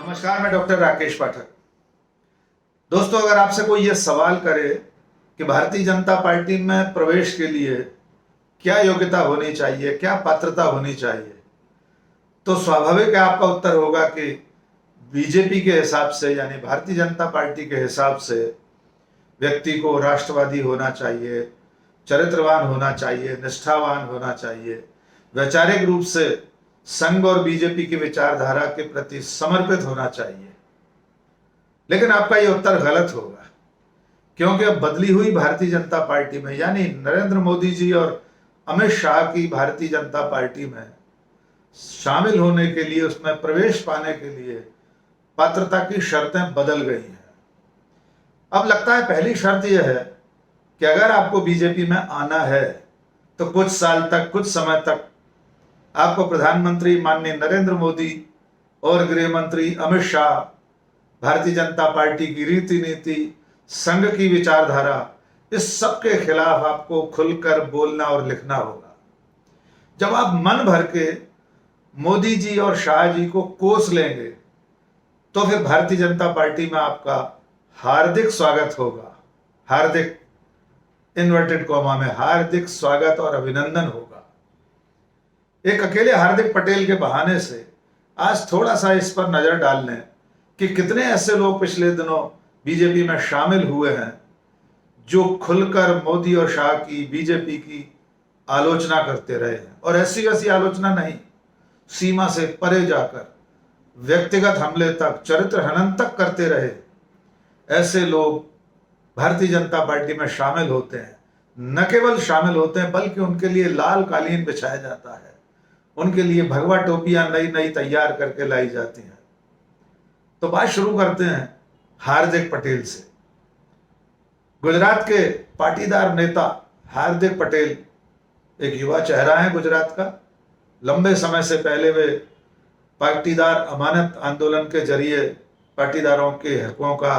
नमस्कार, मैं डॉक्टर राकेश पाठक। दोस्तों, अगर आपसे कोई ये सवाल करे कि भारतीय जनता पार्टी में प्रवेश के लिए क्या योग्यता होनी चाहिए, क्या पात्रता होनी चाहिए, तो स्वाभाविक है आपका उत्तर होगा कि बीजेपी के हिसाब से यानी भारतीय जनता पार्टी के हिसाब से व्यक्ति को राष्ट्रवादी होना चाहिए, चरित्रवान होना चाहिए, निष्ठावान होना चाहिए, वैचारिक रूप से संघ और बीजेपी की विचारधारा के प्रति समर्पित होना चाहिए। लेकिन आपका यह उत्तर गलत होगा, क्योंकि अब बदली हुई भारतीय जनता पार्टी में यानी नरेंद्र मोदी जी और अमित शाह की भारतीय जनता पार्टी में शामिल होने के लिए, उसमें प्रवेश पाने के लिए पात्रता की शर्तें बदल गई हैं। अब लगता है पहली शर्त यह है कि अगर आपको बीजेपी में आना है तो कुछ साल तक, कुछ समय तक आपको प्रधानमंत्री माननीय नरेंद्र मोदी और गृह मंत्री अमित शाह, भारतीय जनता पार्टी की रीति नीति, संघ की विचारधारा, इस सब के खिलाफ आपको खुलकर बोलना और लिखना होगा। जब आप मन भर के मोदी जी और शाह जी को कोस लेंगे तो फिर भारतीय जनता पार्टी में आपका हार्दिक स्वागत होगा। हार्दिक इन्वर्टेड कॉमा में हार्दिक स्वागत और अभिनंदन होगा। एक अकेले हार्दिक पटेल के बहाने से आज थोड़ा सा इस पर नजर डाल लें कि कितने ऐसे लोग पिछले दिनों बीजेपी में शामिल हुए हैं जो खुलकर मोदी और शाह की, बीजेपी की आलोचना करते रहे हैं। और ऐसी वैसी आलोचना नहीं, सीमा से परे जाकर व्यक्तिगत हमले तक, चरित्र हनन तक करते रहे। ऐसे लोग भारतीय जनता पार्टी में शामिल होते हैं। न केवल शामिल होते हैं बल्कि उनके लिए लाल कालीन बिछाया जाता है, उनके लिए भगवा टोपियां नई नई तैयार करके लाई जाती हैं। तो बात शुरू करते हैं हार्दिक पटेल से। गुजरात के पाटीदार नेता हार्दिक पटेल एक युवा चेहरा है गुजरात का। लंबे समय से पहले वे पाटीदार अमानत आंदोलन के जरिए पाटीदारों के हकों का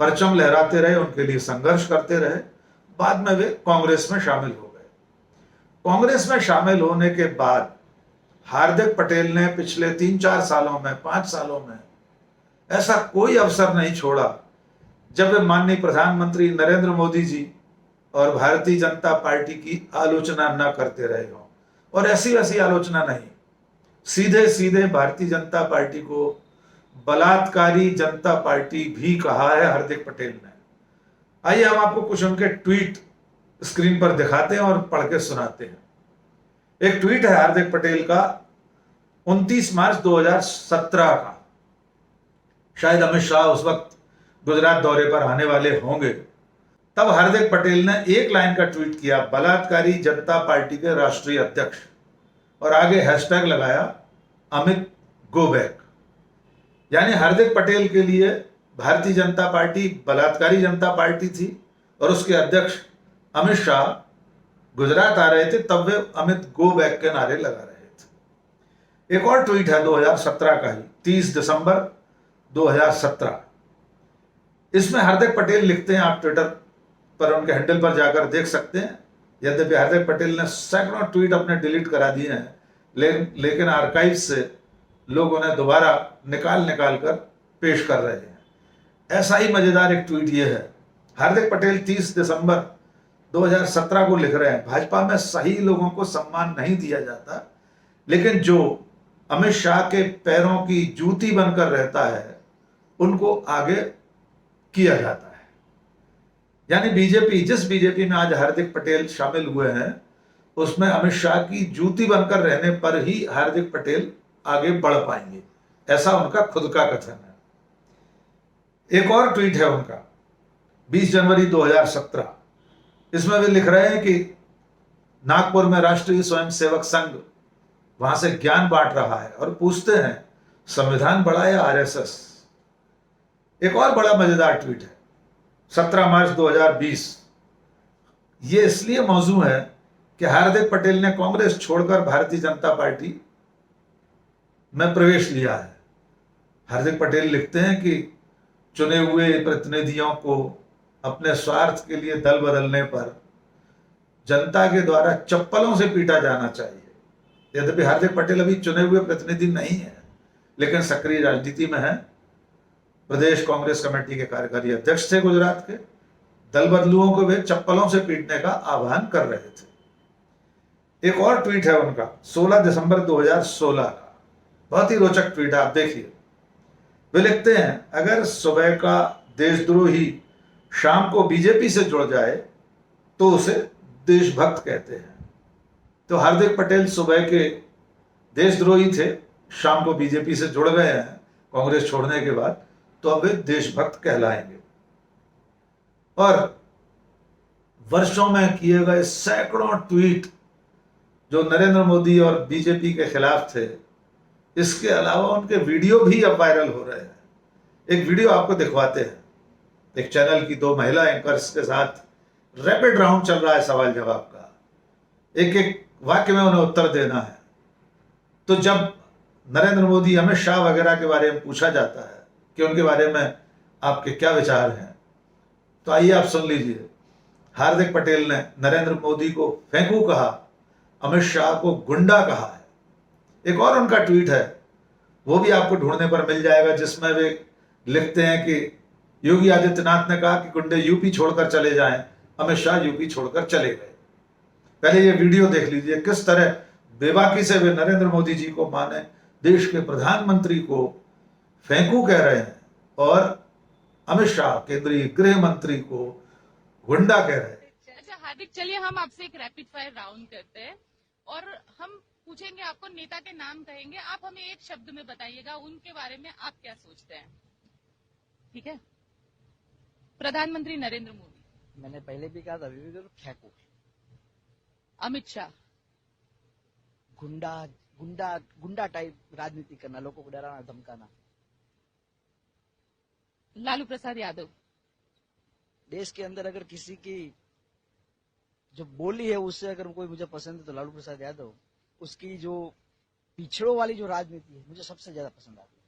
परचम लहराते रहे, उनके लिए संघर्ष करते रहे। बाद में वे कांग्रेस में शामिल हो गए। कांग्रेस में शामिल होने के बाद हार्दिक पटेल ने पिछले 3-4 सालों में, 5 सालों में ऐसा कोई अवसर नहीं छोड़ा जब वे माननीय प्रधानमंत्री नरेंद्र मोदी जी और भारतीय जनता पार्टी की आलोचना न करते रहे हों। और ऐसी वैसी आलोचना नहीं, सीधे सीधे भारतीय जनता पार्टी को बलात्कारी जनता पार्टी भी कहा है हार्दिक पटेल ने। आइए हम आपको कुछ उनके ट्वीट स्क्रीन पर दिखाते हैं और पढ़ के सुनाते हैं। एक ट्वीट है हार्दिक पटेल का 29 मार्च 2017 का। शायद अमित शाह उस वक्त गुजरात दौरे पर आने वाले होंगे। तब हार्दिक पटेल ने एक लाइन का ट्वीट किया, बलात्कारी जनता पार्टी के राष्ट्रीय अध्यक्ष, और आगे हैशटैग लगाया अमित गो बैक। यानी हार्दिक पटेल के लिए भारतीय जनता पार्टी बलात्कारी जनता पार्टी थी और उसके अध्यक्ष अमित शाह गुजरात आ रहे थे, तब वे अमित गो बैक के नारे लगा रहे थे। एक और ट्वीट है 2017 का ही, 30 दिसंबर 2017। इसमें हार्दिक पटेल लिखते हैं, आप ट्विटर पर उनके हैंडल पर जाकर देख सकते हैं। यद्यपि हार्दिक पटेल ने सैकड़ों ट्वीट अपने डिलीट करा दिए हैं, लेकिन आर्काइव से लोग उन्हें दोबारा निकाल कर पेश कर रहे हैं। ऐसा ही मजेदार एक ट्वीट ये है। हार्दिक पटेल 30 दिसंबर 2017 को लिख रहे हैं, भाजपा में सही लोगों को सम्मान नहीं दिया जाता, लेकिन जो अमित शाह के पैरों की जूती बनकर रहता है उनको आगे किया जाता है। यानी बीजेपी, जिस बीजेपी में आज हार्दिक पटेल शामिल हुए हैं, उसमें अमित शाह की जूती बनकर रहने पर ही हार्दिक पटेल आगे बढ़ पाएंगे, ऐसा उनका खुद का कथन है। एक और ट्वीट है उनका 20 जनवरी 2017। इसमें वे लिख रहे हैं कि नागपुर में राष्ट्रीय स्वयंसेवक संघ वहां से ज्ञान बांट रहा है और पूछते हैं संविधान बड़ा या आरएसएस। एक और बड़ा मजेदार ट्वीट है 17 मार्च 2020। ये इसलिए मौजू है कि हार्दिक पटेल ने कांग्रेस छोड़कर भारतीय जनता पार्टी में प्रवेश लिया है। हार्दिक पटेल लिखते हैं कि चुने हुए प्रतिनिधियों को अपने स्वार्थ के लिए दल बदलने पर जनता के द्वारा चप्पलों से पीटा जाना चाहिए। यद्यपि हार्दिक पटेल अभी चुने हुए प्रतिनिधि नहीं है, लेकिन सक्रिय राजनीति में है। प्रदेश कांग्रेस कमेटी के कार्यकारी अध्यक्ष थे गुजरात के। दल बदलुओं को वे चप्पलों से पीटने का आह्वान कर रहे थे। एक और ट्वीट है उनका 16 दिसंबर 2016 का, बहुत ही रोचक ट्वीट है, आप देखिए। वे लिखते हैं, अगर सुबह का देशद्रोही शाम को बीजेपी से जुड़ जाए तो उसे देशभक्त कहते हैं। तो हार्दिक पटेल सुबह के देशद्रोही थे, शाम को बीजेपी से जुड़ गए हैं कांग्रेस छोड़ने के बाद, तो अब वे देशभक्त कहलाएंगे। और वर्षों में किए गए सैकड़ों ट्वीट जो नरेंद्र मोदी और बीजेपी के खिलाफ थे, इसके अलावा उनके वीडियो भी अब वायरल हो रहे हैं। एक वीडियो आपको दिखवाते हैं। एक चैनल की 2 महिला एंकर्स के साथ रैपिड राउंड चल रहा है सवाल जवाब का। एक एक वाक्य में उन्हें उत्तर देना है। तो जब नरेंद्र मोदी, अमित शाह वगैरह के बारे में पूछा जाता है कि उनके बारे में आपके क्या विचार हैं, तो आइए आप सुन लीजिए। हार्दिक पटेल ने नरेंद्र मोदी को फेंकू कहा, अमित शाह को गुंडा कहा है। एक और उनका ट्वीट है, वो भी आपको ढूंढने पर मिल जाएगा, जिसमें वे लिखते हैं कि योगी आदित्यनाथ ने कहा कि गुंडे यूपी छोड़कर चले जाएं, अमित शाह यूपी छोड़कर चले गए। पहले ये वीडियो देख लीजिए, किस तरह बेबाकी से वे नरेंद्र मोदी जी को, माने देश के प्रधानमंत्री को फेंकू कह रहे हैं, और अमित शाह केंद्रीय गृह मंत्री को गुंडा कह रहे हैं। अच्छा हार्दिक, चलिए हम आपसे एक रैपिड फायर राउंड करते हैं और हम पूछेंगे, आपको नेता के नाम कहेंगे, आप हमें एक शब्द में बताइएगा उनके बारे में आप क्या सोचते हैं, ठीक है? प्रधानमंत्री नरेंद्र मोदी। मैंने पहले भी कहा था, अभी भी फेंको। अमित शाह। गुंडा गुंडा गुंडा टाइप राजनीति करना, लोगों को डराना धमकाना। लालू प्रसाद यादव। देश के अंदर अगर किसी की जो बोली है उससे अगर कोई मुझे पसंद है तो लालू प्रसाद यादव। उसकी जो पिछड़ों वाली जो राजनीति है मुझे सबसे ज्यादा पसंद आती है।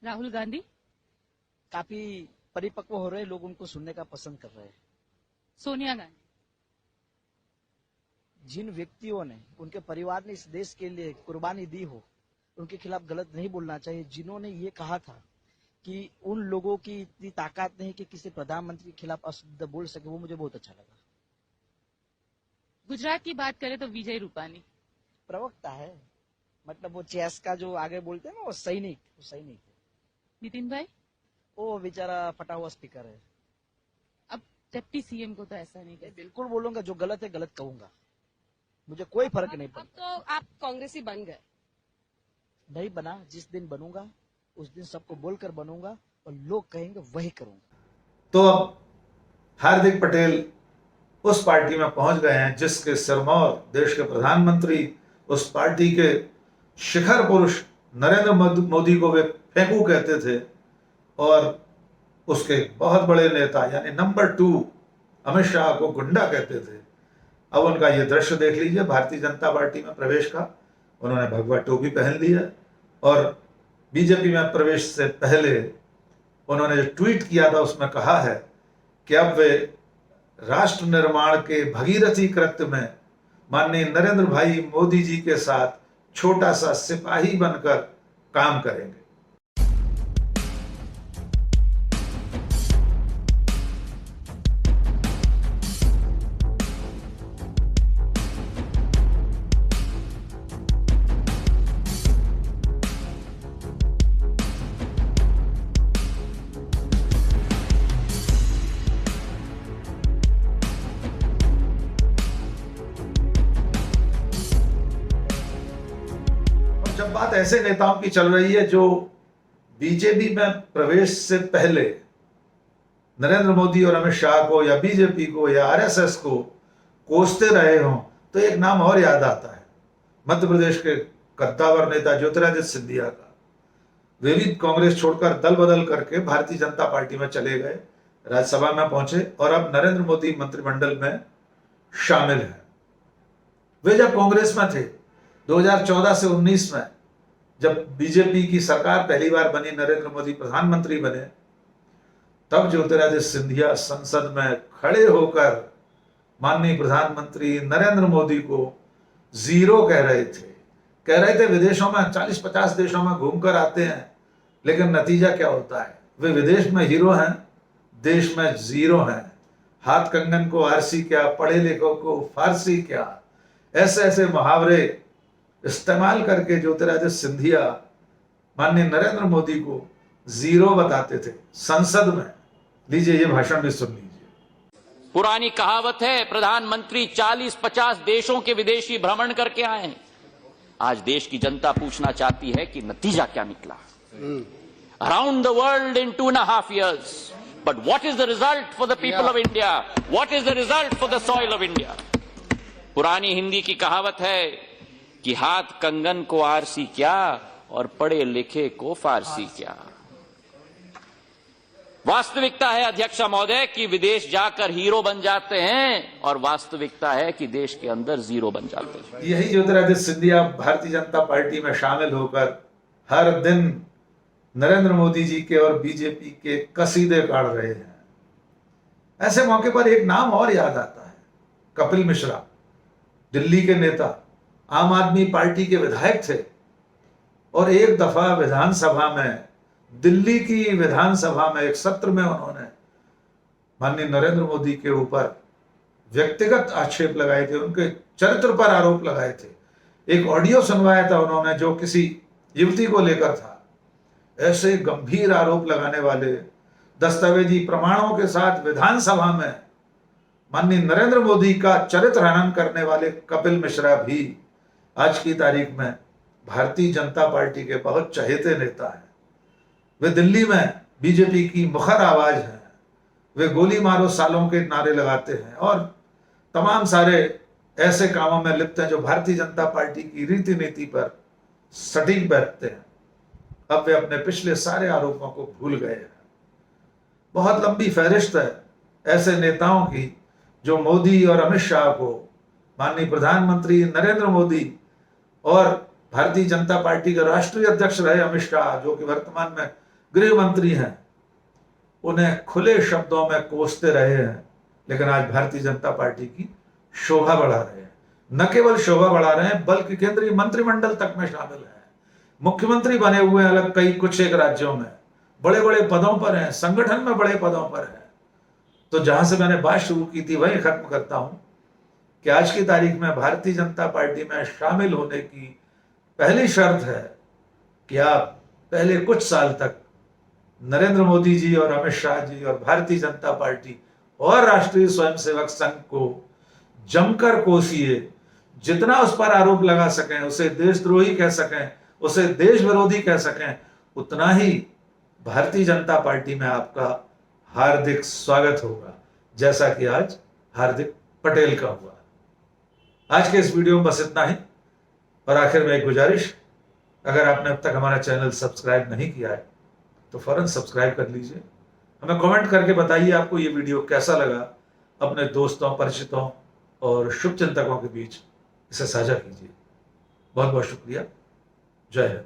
राहुल गांधी। काफी परिपक्व हो रहे, लोग उनको सुनने का पसंद कर रहे हैं। सोनिया गांधी। जिन व्यक्तियों ने, उनके परिवार ने इस देश के लिए कुर्बानी दी हो, उनके खिलाफ गलत नहीं बोलना चाहिए। जिन्होंने ये कहा था कि उन लोगों की इतनी ताकत नहीं कि किसी प्रधानमंत्री के खिलाफ अशुद्ध बोल सके, वो मुझे बहुत अच्छा लगा। गुजरात की बात करें तो विजय रूपानी। प्रवक्ता है, मतलब वो चेस का जो आगे बोलते हैं ना, वो सैनिक है। नितिन भाई। वो बेचारा फटा हुआ स्पीकर है। अब डिप्टी सीएम को तो ऐसा नहीं कहते। बिल्कुल बोलूंगा, जो गलत है गलत कहूंगा, मुझे कोई फर्क नहीं अब पड़ता। तो आप कांग्रेसी बन गए। नहीं बना, जिस दिन बनूंगा उस दिन सबको बोलकर बनूंगा और लोग कहेंगे वही करूंगा। तो अब हार्दिक पटेल उस पार्टी में पहुंच गए हैं जिसके सिरमौर देश के प्रधानमंत्री, उस पार्टी के शिखर पुरुष नरेंद्र मोदी को वे फेंकू कहते थे, और उसके बहुत बड़े नेता यानी नंबर 2 अमित शाह को गुंडा कहते थे। अब उनका ये दृश्य देख लीजिए, भारतीय जनता पार्टी में प्रवेश का। उन्होंने भगवा टोपी पहन ली है, और बीजेपी में प्रवेश से पहले उन्होंने जो ट्वीट किया था उसमें कहा है कि अब वे राष्ट्र निर्माण के भगीरथी कृत्य में माननीय नरेंद्र भाई मोदी जी के साथ छोटा सा सिपाही बनकर काम करेंगे। जब बात ऐसे नेताओं की चल रही है जो बीजेपी में प्रवेश से पहले नरेंद्र मोदी और अमित शाह को या बीजेपी को या आरएसएस को कोसते रहे हों, तो एक नाम और याद आता है, मध्य प्रदेश के कद्दावर नेता ज्योतिरादित्य सिंधिया का। वे भी कांग्रेस छोड़कर दल बदल करके भारतीय जनता पार्टी में चले गए, राज्यसभा में पहुंचे और अब नरेंद्र मोदी मंत्रिमंडल में शामिल हैं। वे जब कांग्रेस में थे 2014 से 19 में, जब बीजेपी की सरकार पहली बार बनी, नरेंद्र मोदी प्रधानमंत्री बने, तब ज्योतिरादित्य सिंधिया संसद में खड़े होकर माननीय प्रधानमंत्री नरेंद्र मोदी को जीरो कह रहे थे, कह रहे थे विदेशों में 40-50 देशों में घूमकर आते हैं, लेकिन नतीजा क्या होता है? वे विदेश में हीरो हैं, देश में जीरो हैं। हाथ कंगन को आरसी क्या, पढ़े लिखों को फारसी क्या, ऐसे ऐसे मुहावरे इस्तेमाल करके ज्योतिरादित्य सिंधिया माननीय नरेंद्र मोदी को जीरो बताते थे संसद में। लीजिए ये भाषण भी सुन लीजिए। पुरानी कहावत है, प्रधानमंत्री 40-50 देशों के विदेशी भ्रमण करके आए हैं। आज देश की जनता पूछना चाहती है कि नतीजा क्या निकला। Around the world in 2.5 years, but what is the result for the people of India? What is the result for the soil of India? पुरानी हिंदी की कहावत है कि हाथ कंगन को आरसी क्या और पढ़े लिखे को फारसी क्या। वास्तविकता है अध्यक्ष महोदय कि विदेश जाकर हीरो बन जाते हैं और वास्तविकता है कि देश के अंदर जीरो बन जाते हैं। यही ज्योतिरादित्य सिंधिया भारतीय जनता पार्टी में शामिल होकर हर दिन नरेंद्र मोदी जी के और बीजेपी के कसीदे काढ़ रहे हैं। ऐसे मौके पर एक नाम और याद आता है, कपिल मिश्रा, दिल्ली के नेता, आम आदमी पार्टी के विधायक थे और एक दफा विधानसभा में, दिल्ली की विधानसभा में एक सत्र में उन्होंने माननीय नरेंद्र मोदी के ऊपर व्यक्तिगत आक्षेप लगाए थे, उनके चरित्र पर आरोप लगाए थे। एक ऑडियो सुनवाया था उन्होंने जो किसी युवती को लेकर था। ऐसे गंभीर आरोप लगाने वाले, दस्तावेजी प्रमाणों के साथ विधानसभा में माननीय नरेंद्र मोदी का चरित्र हनन करने वाले कपिल मिश्रा भी आज की तारीख में भारतीय जनता पार्टी के बहुत चहेते नेता हैं। वे दिल्ली में बीजेपी की मुखर आवाज है। वे गोली मारो सालों के नारे लगाते हैं और तमाम सारे ऐसे कामों में लिप्त हैं जो भारतीय जनता पार्टी की रीति नीति पर सटीक बैठते हैं। अब वे अपने पिछले सारे आरोपों को भूल गए हैं। बहुत लंबी फहरिस्त है ऐसे नेताओं की जो मोदी और अमित शाह को, माननीय प्रधानमंत्री नरेंद्र मोदी और भारतीय जनता पार्टी के राष्ट्रीय अध्यक्ष रहे अमित शाह, जो कि वर्तमान में गृह मंत्री हैं, उन्हें खुले शब्दों में कोसते रहे हैं, लेकिन आज भारतीय जनता पार्टी की शोभा बढ़ा रहे हैं। न केवल शोभा बढ़ा रहे हैं बल्कि केंद्रीय मंत्रिमंडल तक में शामिल हैं, मुख्यमंत्री बने हुए हैं अलग कई कुछ एक राज्यों में, बड़े बड़े पदों पर हैं, संगठन में बड़े पदों पर हैं। तो जहां से मैंने बात शुरू की थी वहीं खत्म करता हूं कि आज की तारीख में भारतीय जनता पार्टी में शामिल होने की पहली शर्त है कि आप पहले कुछ साल तक नरेंद्र मोदी जी और अमित शाह जी और भारतीय जनता पार्टी और राष्ट्रीय स्वयंसेवक संघ को जमकर कोसिए। जितना उस पर आरोप लगा सकें, उसे देशद्रोही कह सकें, उसे देश विरोधी कह सकें, उतना ही भारतीय जनता पार्टी में आपका हार्दिक स्वागत होगा, जैसा कि आज हार्दिक पटेल का हुआ। आज के इस वीडियो में बस इतना ही। और आखिर में एक गुजारिश, अगर आपने अब तक हमारा चैनल सब्सक्राइब नहीं किया है तो फौरन सब्सक्राइब कर लीजिए। हमें कमेंट करके बताइए आपको ये वीडियो कैसा लगा। अपने दोस्तों, परिचितों और शुभचिंतकों के बीच इसे साझा कीजिए। बहुत बहुत शुक्रिया। जय हिंद।